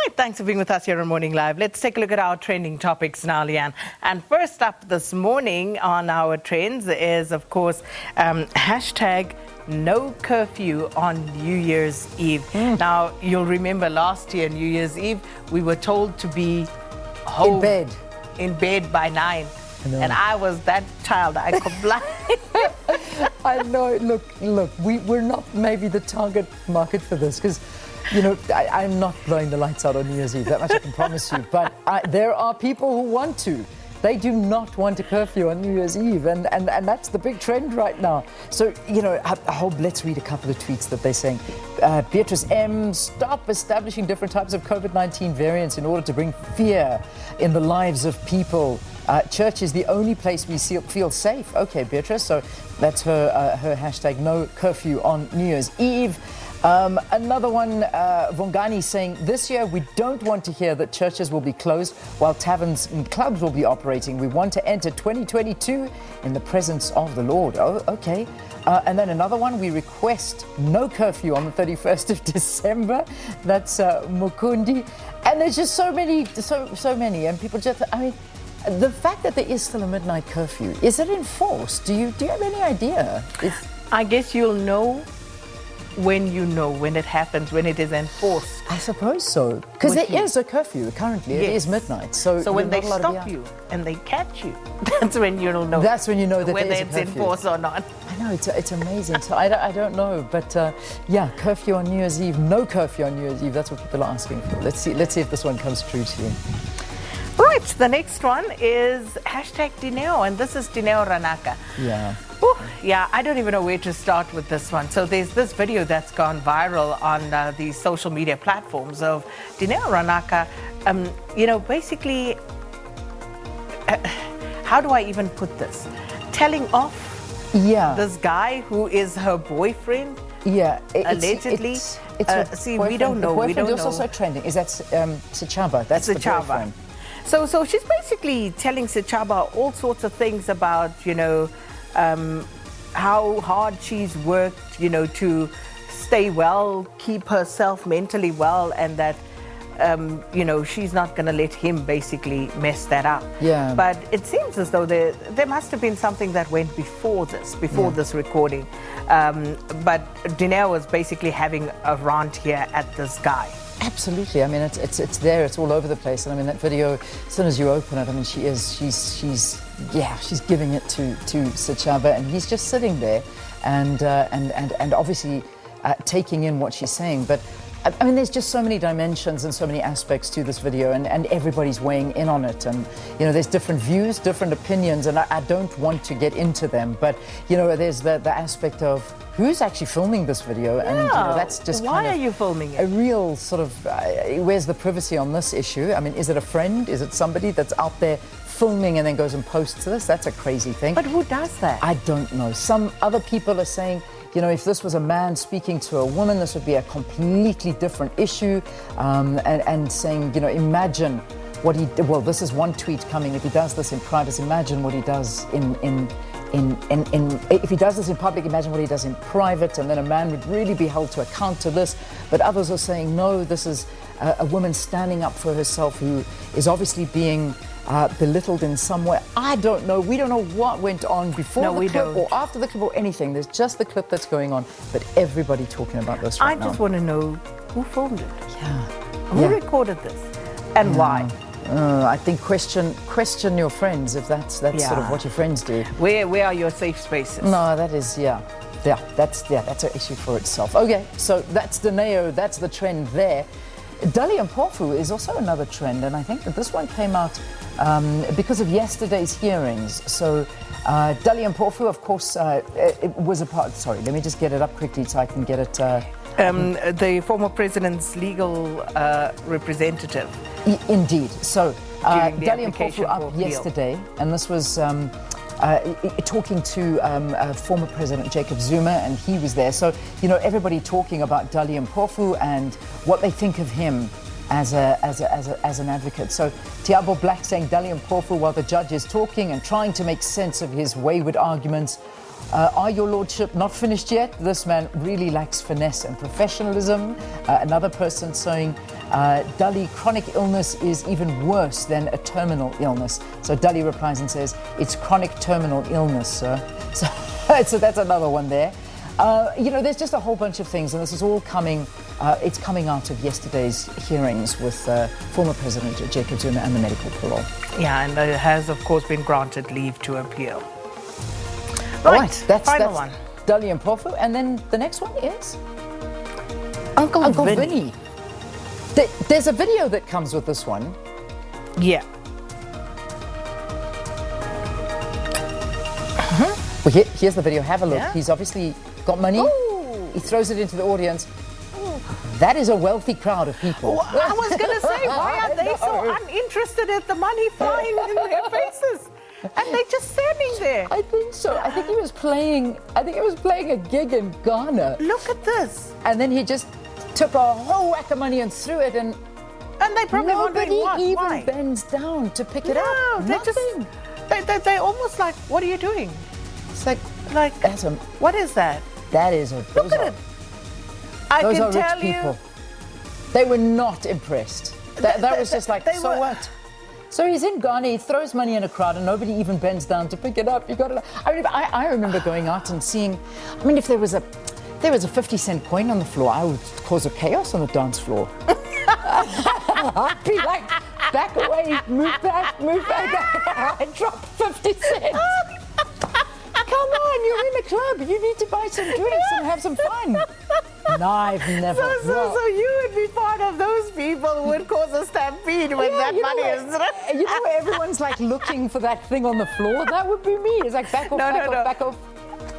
Right, thanks for being with us here on Morning Live. Let's take a look at our trending topics now, Leanne. And first up this morning on our trends is, of course, hashtag no curfew on New Year's Eve. Now, you'll remember last year, New Year's Eve, we were told to be home in bed by 9. And I was that child. I complied. I know. Look, we're not maybe the target market for this because, you know, I'm not blowing the lights out on New Year's Eve. That much I can promise you. But there are people who want to. They do not want a curfew on New Year's Eve, and that's the big trend right now. So, you know, let's read a couple of tweets that they're saying. Beatrice M, stop establishing different types of COVID-19 variants in order to bring fear in the lives of people. Church is the only place we feel safe. Okay, Beatrice, so that's her hashtag no curfew on New Year's Eve. Another one, Vongani saying, this year we don't want to hear that churches will be closed while taverns and clubs will be operating. We want to enter 2022 in the presence of the Lord. Oh, okay. And then another one, we request no curfew on the 31st of December. That's Mukundi. And there's just so many. And people just, I mean, the fact that there is still a midnight curfew, is it enforced? Do you have any idea? I guess you'll know when it happens, when it is enforced. I suppose so. Because there is a curfew currently. Yes. It is midnight. So when they stop you and they catch you, that's when you'll know. That's when you know that whether there is a curfew. It's enforced or not. I know, it's amazing. So I don't know. But yeah, curfew on New Year's Eve, no curfew on New Year's Eve. That's what people are asking for. Let's see if this one comes true to you. Right, the next one is hashtag Deneo, and this is Deneo Ranaka. Yeah. Ooh, yeah, I don't even know where to start with this one. So there's this video that's gone viral on these social media platforms of Deneo Ranaka, you know, basically, how do I even put this? Telling off this guy who is her boyfriend. Yeah, allegedly. It's see, we don't know. We don't know. It's also trending. Is that Sichaba? That's the boyfriend. So she's basically telling Sichaba all sorts of things about, you know, how hard she's worked, you know, to stay well, keep herself mentally well, and that, you know, she's not going to let him basically mess that up. Yeah. But it seems as though there must have been something that went before this recording. But Deneo was basically having a rant here at this guy. Absolutely. I mean, it's there. It's all over the place. And I mean, that video, as soon as you open it, I mean, she's giving it to Sichaba, and he's just sitting there, and obviously taking in what she's saying. But I mean, there's just so many dimensions and so many aspects to this video, and everybody's weighing in on it. And, you know, there's different views, different opinions, and I don't want to get into them. But, you know, there's the aspect of who's actually filming this video, and you know, that's just why are you filming it? A real sort of, where's the privacy on this issue? I mean, is it a friend? Is it somebody that's out there filming and then goes and posts this? That's a crazy thing. But who does that? I don't know. Some other people are saying, you know, if this was a man speaking to a woman, this would be a completely different issue, and saying, you know, imagine what well, this is one tweet coming. If he does this in private, imagine what he does if he does this in public, imagine what he does in private, and then a man would really be held to account to this. But others are saying, no, this is a woman standing up for herself who is obviously being belittled in some way. I don't know. We don't know what went on before the clip or after the clip or anything. There's just the clip that's going on, but everybody talking about this right now. I just want to know who filmed it. Yeah. Who recorded this and why? I think question your friends if that's sort of what your friends do. Where are your safe spaces? No, that is that's an issue for itself. Okay, so that's Deneo, that's the trend there. Dili and Mpofu is also another trend, and I think that this one came out because of yesterday's hearings. So Dili and Mpofu, of course, it was a part. Sorry, let me just get it up quickly so I can get it. The former president's legal representative. Indeed. So Dili and Mpofu up yesterday, and this was talking to former President Jacob Zuma, and he was there. So, you know, everybody talking about Dili and Mpofu and what they think of him as an advocate. So Tiabo Black saying Dili and Mpofu, while the judge is talking and trying to make sense of his wayward arguments, Are your lordship not finished yet? This man really lacks finesse and professionalism. Another person saying, Dili, chronic illness is even worse than a terminal illness. So Dili replies and says, it's chronic terminal illness, sir. So that's another one there. There's just a whole bunch of things, and this is all coming, it's coming out of yesterday's hearings with former President Jacob Zuma and the medical parole. Yeah, and it has, of course, been granted leave to appeal. Right, that's final one. Dili and Pofu, and then the next one is Uncle Vinny. There's a video that comes with this one. Yeah. Well, here's the video. Have a look. Yeah. He's obviously got money. Ooh. He throws it into the audience. That is a wealthy crowd of people. Well, I was going to say, why are they so uninterested at the money flying in their faces? And they're just standing there. I think so. I think he was playing a gig in Ghana. Look at this. And then he just took a whole whack of money and threw it, and they probably wondering nobody even why. bends down to pick it No, up. they Nothing. they're almost like, what are you doing? It's like What is that? that is a Look at it. I those can are tell rich you. people. They were not impressed. That was just like, so what? So he's in Ghana, he throws money in a crowd, and nobody even bends down to pick it up. You got it. I remember going out and seeing. I mean, if there was a 50-cent coin on the floor, I would cause a chaos on the dance floor. I'd be like, back away, move back. I dropped 50 cents. Come on, you're in a club. You need to buy some drinks and have some fun. No, I've never. So you would be part of those people who would cause a stampede when that money is. You know where everyone's like looking for that thing on the floor? That would be me. It's like back off.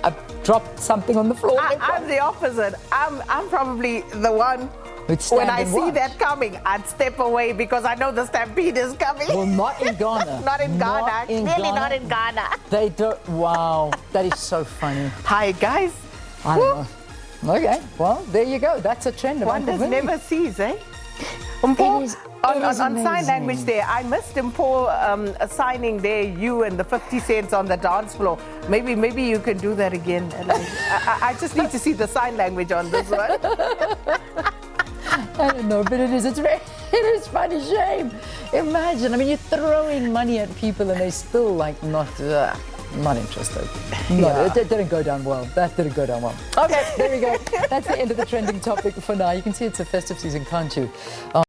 I've dropped something on the floor. I'm the opposite. I'm probably the one. When I see that coming, I'd step away because I know the stampede is coming. Well, not in Ghana. Not in Ghana. Clearly not in Ghana. They don't. Wow, that is so funny. Hi, guys. I don't know. Okay, well, there you go. That's a trend of One does never cease, eh? It is On sign amazing. language there, I missed him, Paul, assigning there you and the 50 cents on the dance floor. Maybe you can do that again. I just need to see the sign language on this one. I don't know, but it is funny. Shame. Imagine, I mean, you're throwing money at people and they're still like not interested. No, Yeah. it didn't go down well. That didn't go down well. Okay, there we go. That's the end of the trending topic for now. You can see it's a festive season, can't you?